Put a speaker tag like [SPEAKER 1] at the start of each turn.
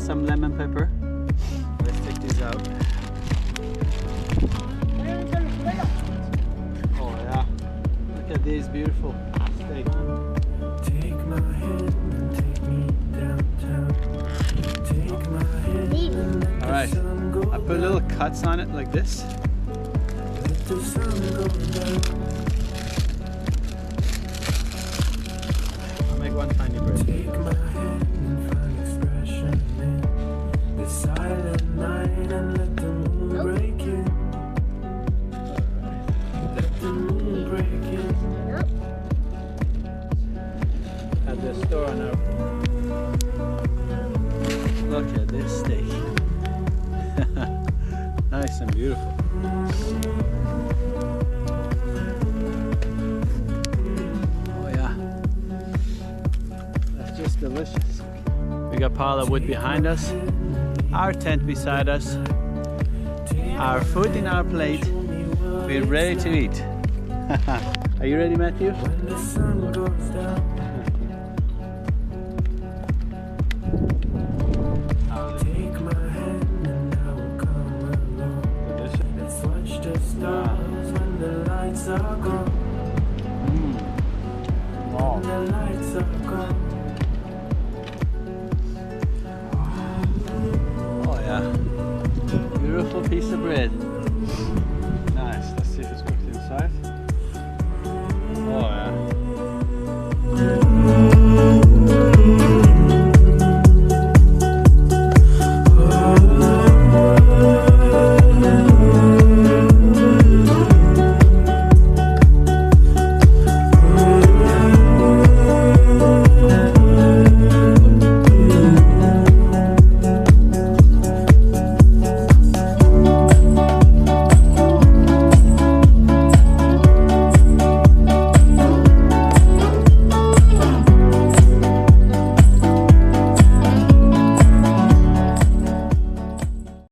[SPEAKER 1] some lemon pepper. Let's take these out. Oh yeah, look at this beautiful steak.
[SPEAKER 2] Take my hand and take me downtown. Take my hand and let
[SPEAKER 1] All right,
[SPEAKER 2] the sun go
[SPEAKER 1] I put little cuts on it like this.
[SPEAKER 2] Let the sun go down.
[SPEAKER 1] I'll make one tiny bread.
[SPEAKER 2] Take my hand and find expression in the silent night and let the moon break in. Let the moon break in.
[SPEAKER 1] At the store now. Look at this steak. Nice and beautiful. Oh yeah. That's just delicious. We got a pile of wood behind us, our tent beside us, our food in our plate. We're ready to eat. Are you ready, Matthew?
[SPEAKER 2] When the sun goes down.